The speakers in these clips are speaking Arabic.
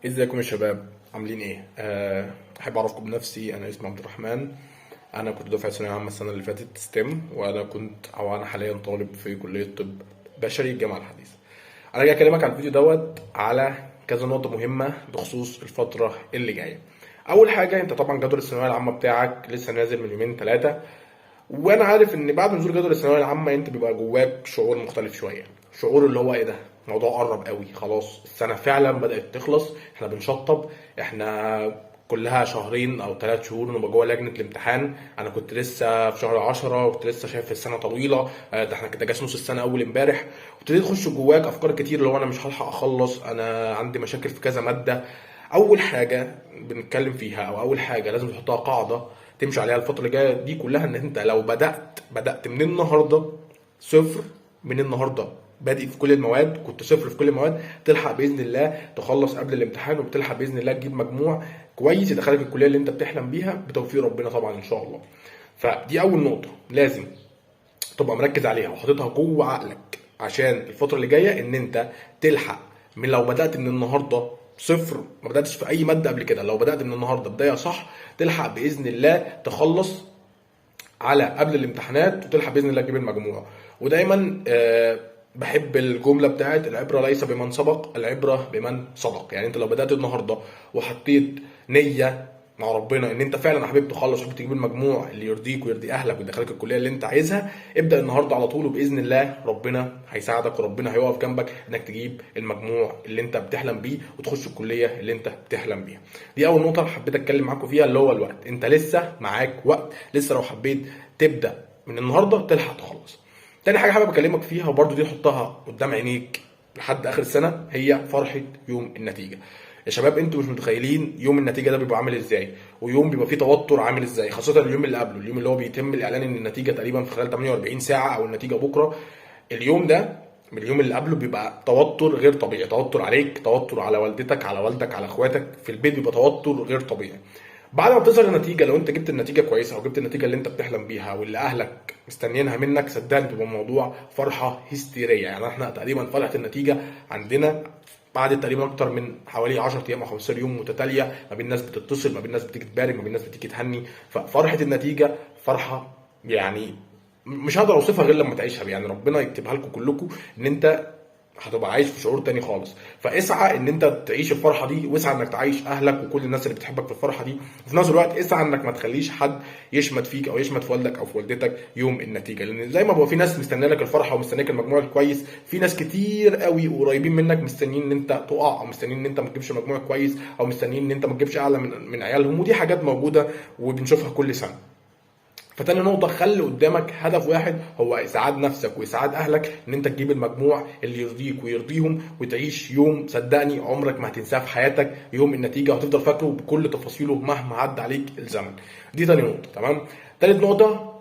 ازيكم يا شباب؟ عاملين ايه؟ احب اعرفكم بنفسي. انا اسمي عبد الرحمن. انا كنت دفعه ثانويه عامه السنه اللي فاتت ستيم، وانا حاليا طالب في كليه طب بشري الجامعه الحديثه. انا جاي اكلمك عن الفيديو على كذا نقطه مهمه بخصوص الفتره اللي جايه. اول حاجه، انت طبعا جدول الثانويه العامه بتاعك لسه نازل من يومين ثلاثه، وانا عارف ان بعد نزول جدول الثانويه العامه انت بيبقى جواك شعور مختلف شويه. شعور اللي هو ايه ده، الموضوع قرب قوي، خلاص السنه فعلا بدات تخلص، احنا بنشطب، احنا كلها شهرين او 3 شهور ونبقى جوه لجنه الامتحان. انا كنت لسه في شهر 10 وكنت لسه شايف السنه طويله، ده احنا كده جاش نص السنه اول امبارح. وابتديت تخش جواك افكار كتير، اللي هو انا مش هلحق اخلص، انا عندي مشاكل في كذا ماده. اول حاجه بنتكلم فيها او اول حاجه لازم تحطها قاعده تمشي عليها الفتره اللي جايه دي كلها، ان انت لو بدات من النهارده صفر، من النهارده بادئ في كل المواد، كنت صفر في كل المواد، تلحق باذن الله تخلص قبل الامتحان، وبتلحق باذن الله تجيب مجموع كويس يدخلك الكليه اللي انت بتحلم بيها بتوفيق ربنا طبعا ان شاء الله. فدي اول نقطه لازم تبقى مركز عليها وحاططها جوه عقلك عشان الفتره اللي جايه، ان انت تلحق. من لو بدات من النهارده صفر، ما بداتش في اي ماده قبل كده، لو بدات من النهارده بدايه صح تلحق باذن الله تخلص على قبل الامتحانات، وتلحق باذن الله تجيب المجموع. ودايما بحب الجمله بتاعت العبره ليس بمن سبق، العبره بمن صدق. يعني انت لو بدات النهارده وحطيت نيه مع ربنا ان انت فعلا حبيب تخلص وحبيب تجيب المجموع اللي يرضيك ويرضي اهلك ويدخلك الكليه اللي انت عايزها، ابدا النهارده على طول، وباذن الله ربنا هيساعدك وربنا هيقف جنبك انك تجيب المجموع اللي انت بتحلم بيه وتخش الكليه اللي انت بتحلم بيها. دي اول نقطه حبيت اتكلم معاكم فيها، اللي هو الوقت. انت لسه معاك وقت، لسه لو حبيت تبدا من النهارده تلحق تخلص. تاني حاجه حابب اكلمك فيها، وبرده دي حطها قدام عينيك لحد اخر السنه، هي فرحه يوم النتيجه. يا شباب انتوا مش متخيلين يوم النتيجه ده بيبقى عامل ازاي، ويوم بيبقى فيه توتر عامل ازاي، خاصه اليوم اللي قبله، اليوم اللي هو بيتم الاعلان ان النتيجه تقريبا في خلال 48 ساعه او النتيجه بكره. اليوم ده من اليوم اللي قبله بيبقى توتر غير طبيعي، توتر عليك، توتر على والدتك، على والدك، على اخواتك في البيت، بيبقى توتر غير طبيعي. بعد ما بتظهر النتيجه، لو انت جبت النتيجه كويسه او جبت النتيجه اللي انت بتحلم بيها واللي اهلك مستنيينها منك، صدقني بيبقى الموضوع فرحه هستيريه. يعني احنا تقريبا فرحه النتيجه عندنا بعد تقريبا اكتر من حوالي 10 ايام او 15 يوم متتاليه، ما بين ناس بتتصل، ما بين ناس بتيجي تبارك، ما بين ناس بتيجي تهني. ففرحه النتيجه فرحه يعني مش هقدر اوصفها غير لما تعيشها. يعني ربنا يكتبها لكم كلكم ان انت هتبقى عايش في شعور تاني خالص. فاسعى ان انت تعيش الفرحه دي، واسعى انك تعيش اهلك وكل الناس اللي بتحبك في الفرحه دي، وفي نفس الوقت اسعى انك ما تخليش حد يشمت فيك او يشمت في والدك او في والدتك يوم النتيجه. لان زي ما بقى في ناس مستنيه لك الفرحه ومستنيك المجموع الكويس، في ناس كتير قوي قريبين منك مستنيين ان انت تقع، او مستنيين ان انت ما تجيبش مجموع كويس، او مستنيين ان انت ما تجيبش اعلى من عيالهم. ودي حاجات موجوده وبنشوفها كل سنه. فتاني نقطة، خلي قدامك هدف واحد، هو إسعاد نفسك وإسعاد أهلك، إن أنت تجيب المجموع اللي يرضيك ويرضيهم، وتعيش يوم صدقني عمرك ما هتنساه في حياتك، يوم النتيجة، وهتفضل فاكره بكل تفاصيله مهما عدى عليك الزمن. دي تاني نقطة. تمام. تالت نقطة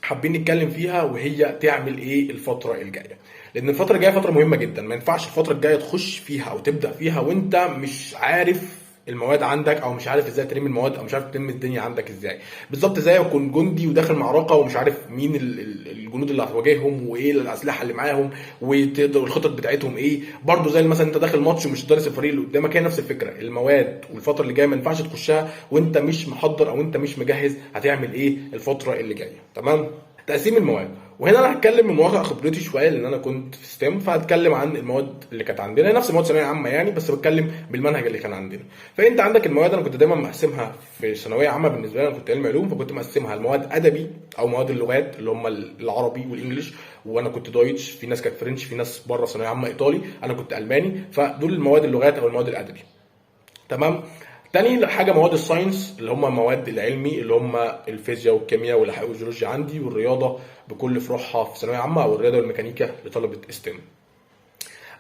حابين نتكلم فيها، وهي تعمل ايه الفترة الجاية. لان الفترة الجاية فترة مهمة جدا، ما ينفعش الفترة الجاية تخش فيها او تبدأ فيها وانت مش عارف المواد عندك، او مش عارف ازاي تلم المواد، او مش عارف تلم الدنيا عندك ازاي. بالظبط زي يكون جندي وداخل معركة ومش عارف مين الجنود اللي هتواجههم، وايه الاسلحة اللي معاهم، وتقدر الخطط بتاعتهم ايه. برضو زي مثلا انت داخل ماتش ومش دارس الفريق اللي قدامك، هي نفس الفكرة. المواد والفترة اللي جاية ما ينفعش تخشها وانت مش محضر او انت مش مجهز هتعمل ايه الفترة اللي جاية. تمام. تقسيم المواد، وهنا انا هتكلم من واقع خبرتي شويه، لان انا كنت في ستيم، فهتكلم عن المواد اللي كانت عندنا، نفس مواد ثانويه عامه يعني، بس بتكلم بالمنهج اللي كان عندنا. فانت عندك المواد، انا كنت دايما مقسمها في ثانويه عامه، بالنسبه لي انا كنت علم علوم، فكنت مقسمها المواد ادبي او مواد اللغات اللي هم العربي والانجليش، وانا كنت دويتش، في ناس كانت فرنش، في ناس بره ثانويه عامه ايطالي، انا كنت الماني. فدول المواد اللغات او المواد الادبي. تمام. تاني حاجه مواد الساينس، اللي هم مواد العلمي، اللي هم الفيزياء والكيمياء والاحياء والجيولوجيا عندي، والرياضه بكل فروعها في ثانويه عامه، او الرياضه والميكانيكا لطلبه ستيم.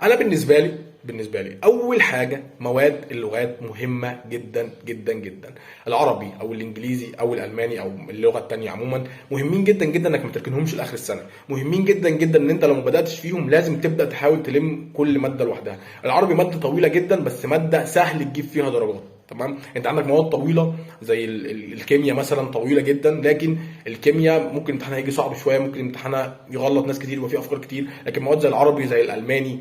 انا بالنسبه لي اول حاجه مواد اللغات مهمه جدا جدا جدا. العربي او الانجليزي او الالماني او اللغه الثانيه عموما مهمين جدا جدا انك ما تركنهمش لاخر السنه. مهمين جدا جدا ان انت لو ما بداتش فيهم لازم تبدا تحاول تلم كل ماده لوحدها. العربي ماده طويله جدا، بس ماده سهل تجيب فيها درجات. تمام. انت عندك مواد طويله زي الكيمياء مثلا طويله جدا، لكن الكيمياء ممكن امتحانها يجي صعب شويه، ممكن امتحانها يغلط ناس كتير وفي افكار كتير. لكن مواد زي العربي زي الالماني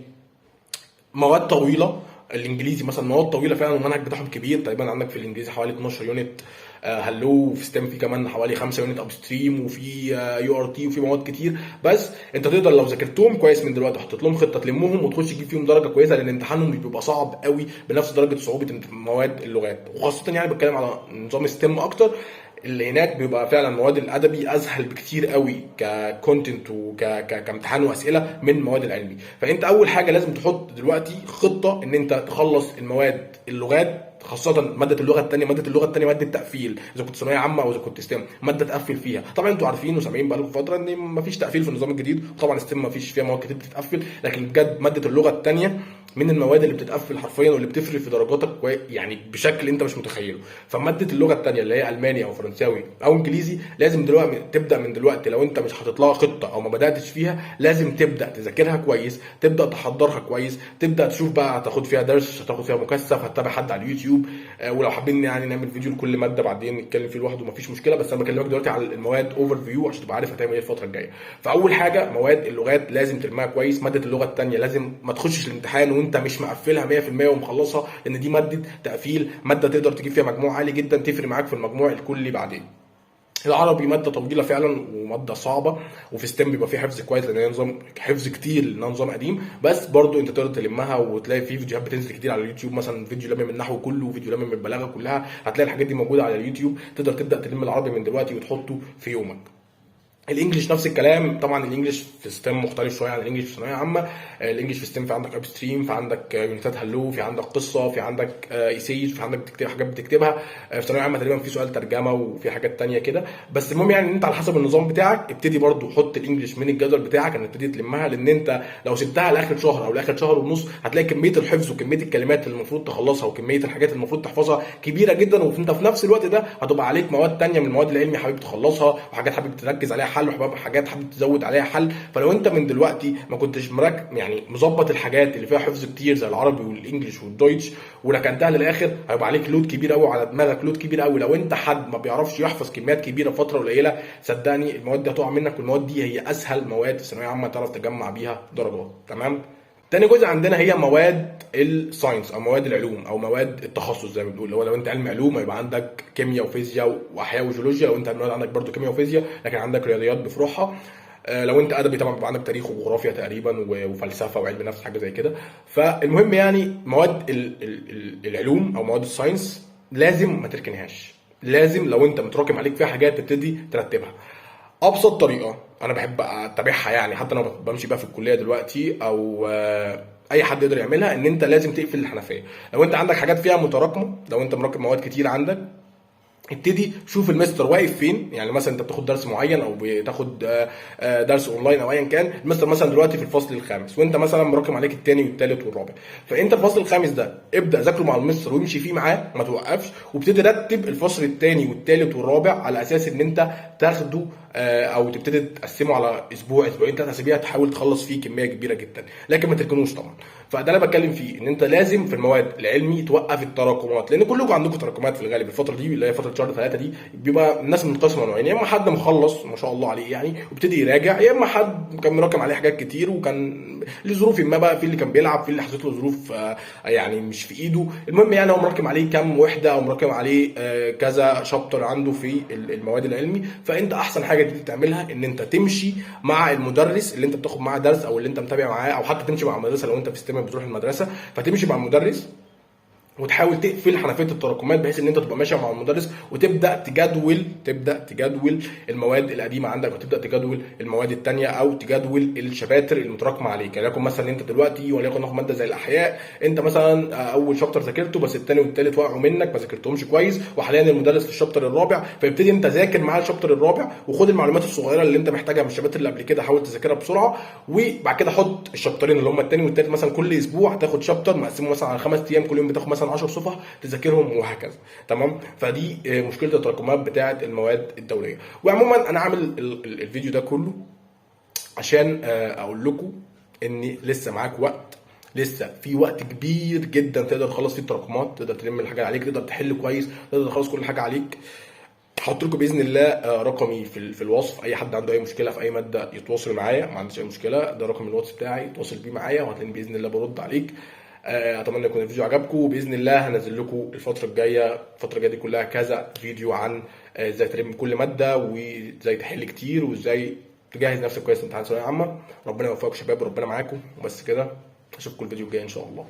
مواد طويله الانجليزي مثلا مواد طويله فعلا والمنهج بتاعهم كبير، تقريبا عندك في الانجليزي حوالي 12 يونت هلو، وفي ستيم في كمان حوالي 5 يونت اب ستريم، وفي يو ار تي، وفي مواد كتير. بس انت تقدر لو ذاكرتهم كويس من دلوقتي وحطيت لهم خطه تلمهم وتخش تجيب فيهم درجه كويسه، لان امتحانهم بيبقى صعب قوي بنفس درجه صعوبه مواد اللغات، وخاصه يعني بتكلم على نظام ستيم اكتر. اللي هناك بيبقى فعلا مواد الادبي اسهل بكتير قوي ككونتنت كامتحان واسئله من مواد العلمي. فانت اول حاجه لازم تحط دلوقتي خطه ان انت تخلص المواد اللغات، خاصة مادة اللغة الثانية. مادة اللغة الثانية مادة تقفيل، إذا كنت ثانوية عامة أو إذا كنت ستيم، مادة تقفل فيها. طبعا أنتوا عارفين وسامعين بقالكم فترة إن مفيش تقفيل في النظام الجديد، وطبعا ستيم مفيش فيها مواد كتير بتتقفل، لكن بجد مادة اللغة الثانية من المواد اللي بتتقفل حرفيا واللي بتفرق في درجاتك يعني بشكل انت مش متخيله. فماده اللغه الثانيه اللي هي الماني او فرنساوي او انجليزي لازم دلوقتي تبدا من دلوقتي، لو انت مش حاطط لها خطه او ما بداتش فيها لازم تبدا تذاكرها كويس، تبدا تحضرها كويس، تبدا تشوف بقى هتاخد فيها درس، هتاخد فيها مكثف، هتتابع حد على اليوتيوب. ولو حابين يعني نعمل فيديو لكل ماده بعدين نتكلم فيه لوحده مفيش مشكله، بس انا بكلمك دلوقتي على المواد اوفر فيو عشان تبقى عارف هتعمل ايه الفتره الجايه. فاول حاجه مواد اللغات لازم تلمها كويس. ماده اللغه الثانيه لازم ما تخشش الامتحان وانت مش مقفلها 100% ومخلصها، لان دي ماده تقفيل، ماده تقدر تجيب فيها مجموع عالي جدا تفرق معاك في المجموع الكلي بعدين. العربي ماده طويله فعلا وماده صعبه، وفي ستيم بيبقى فيه حفظ كويس لان هي نظام حفظ كتير لانها نظام قديم، بس برضو انت تقدر تلمها وتلاقي في فيديوهات بتنزل كتير على اليوتيوب، مثلا فيديو لم من النحو كله وفيديو لم من البلاغه كلها، هتلاقي الحاجات دي موجوده على اليوتيوب. تقدر تبدا تلم العربي من دلوقتي وتحطه في يومك. الانجليش نفس الكلام، طبعا الانجليش في ستيم مختلف شويه عن الانجليش في ثانويه عامه. الانجليش في ستيم في عندك اب ستريم، في عندك يونتات هلو، في عندك قصه، في عندك ايسيج، في عندك بتكتب حاجات بتكتبها. في ثانويه عامه تقريبا في سؤال ترجمه وفي حاجات تانية كده. بس المهم يعني ان انت على حسب النظام بتاعك ابتدي برضو حط الانجليش من الجدول بتاعك ان تبتدي تلمها، لان انت لو سبتها لاخر شهر او لاخر شهر ونص هتلاقي كميه الحفظ وكميه الكلمات اللي المفروض تخلصها وكميه الحاجات اللي المفروض تحفظها كبيره جدا، وانت في نفس الوقت ده هتبقى عليك مواد تانية من المواد العلمي حابب تخلصها، وحاجات حابب تركز عليها حل، وحاجات حابب تزود عليها حل. فلو انت من دلوقتي ما كنتش يعني مظبط الحاجات اللي فيها حفظ كتير زي العربي والانجليش والدويتش وركنتها للاخر، هيبقى عليك لود كبير قوي على دماغك، لود كبير قوي. لو انت حد ما بيعرفش يحفظ كميات كبيره في فتره قليله، صدقني المواد دي هتقع منك، والمواد دي هي اسهل مواد في الثانويه عامه تعرف تجمع بيها درجات. تمام. تاني جزء عندنا هي مواد الساينس او مواد العلوم او مواد التخصص زي ما بنقول، اللي هو لو انت علم علوم يبقى عندك كيمياء وفيزياء واحياء وجيولوجيا، لو انت علم عندك برضو كيمياء وفيزياء لكن عندك رياضيات بفروعها. لو انت ادبي طبعا بيبقى عندك تاريخ وجغرافيا تقريبا وفلسفه وعلم نفس حاجه زي كده. فالمهم يعني مواد العلوم او مواد الساينس لازم ما تركنهاش، لازم لو انت متراكم عليك فيها حاجات تبتدي ترتبها. ابسط طريقه انا بحب اتبعها يعني حتى انا بمشي بقى في الكليه دلوقتي او اي حد يقدر يعملها، ان انت لازم تقفل الحنفيه. لو انت عندك حاجات فيها متراكمه، لو انت مراكم مواد كتير عندك، ابتدي شوف المستر واقف فين. يعني مثلا انت بتاخد درس معين او بتاخد درس اونلاين او ايا كان، المستر مثلا دلوقتي في الفصل الخامس وانت مثلا مراكم عليك الثاني والثالث والرابع، فانت الفصل الخامس ده ابدا ذاكره مع المستر وامشي فيه معاه ما توقفش، وابتدي رتب الفصل الثاني والثالث والرابع على اساس ان انت تاخده او تبتدي تقسمه على اسبوع اسبوعين 3 اسابيع تحاول تخلص فيه كميه كبيره جدا، لكن ما تركنوش طبعا. فده انا بتكلم فيه ان انت لازم في المواد العلمي توقف التراكمات، لان كلكم عندكم تراكمات في الغالب الفتره دي اللي هي فتره شهر 3 دي. بيبقى الناس منقسمه نوعين، يا اما حد مخلص ما شاء الله عليه يعني وابتدي يراجع، يا اما حد كان مراكم عليه حاجات كتير وكان لظروف ما بقى، في اللي كان بيلعب، في اللي حصلت له ظروف يعني مش في ايده. المهم يعني هو مراكم عليه كام وحده او مراكم عليه كذا شابتر عنده في المواد العلمي. فانت احسن حاجه دي تعملها ان انت تمشي مع المدرس اللي انت بتاخد معاه درس او اللي انت متابع معاه، او حتى تمشي مع المدرسه لو انت في ستيم بتروح المدرسه، فتمشي مع المدرس وتحاول تقفل حنفيه التراكمات بحيث ان انت تبقى ماشي مع المدرس وتبدا تجدول المواد القديمه عندك وتبدا تجدول المواد الثانيه او تجدول الشباتر المتراكمه عليك. يعني لكن مثلا انت دلوقتي وليكن ناخد ماده زي الاحياء، انت مثلا اول شابتر ذاكرته بس الثاني والثالث وقعوا منك ما ذاكرتهمش كويس، وحاليا المدرس في الشابتر الرابع، فيبتدي انت ذاكر معاه الشابتر الرابع وخد المعلومات الصغيره اللي انت محتاجها من الشباتر اللي قبل كده حاول تذاكرها بسرعه، وبعد كده حط الشابترين اللي هم الثاني والثالث مثلا كل اسبوع تاخد شابتر مقسمه مثلا على 5 ايام، كل يوم بتاخد مثلا 10 صفح تذاكرهم وهكذا. تمام. فدي مشكله التراكمات بتاعه المواد الدوريه. وعموما انا عامل الفيديو ده كله عشان اقول لكم ان لسه معاك وقت، لسه في وقت كبير جدا تقدر تخلص فيه التراكمات، تقدر تلم الحاجه عليك، تقدر تحل كويس، تقدر تخلص كل حاجه عليك. هحط لكم باذن الله رقمي في الوصف، اي حد عنده اي مشكله في اي ماده يتواصل معايا، ما عنديش اي مشكله، ده رقم الواتس بتاعي، يتواصل بيه معايا وهتلاقيني باذن الله برد عليك. اتمنى يكون الفيديو عجبكم، وباذن الله هنزل لكم الفتره الجايه دي كلها كذا فيديو عن ازاي تلم كل ماده، وازاي تحل كتير، وازاي تجهز نفسك كويس لامتحان ثانويه عامه. ربنا يوفقكم شباب، وربنا معاكم، وبس كده. اشوفكم الفيديو الجاي ان شاء الله.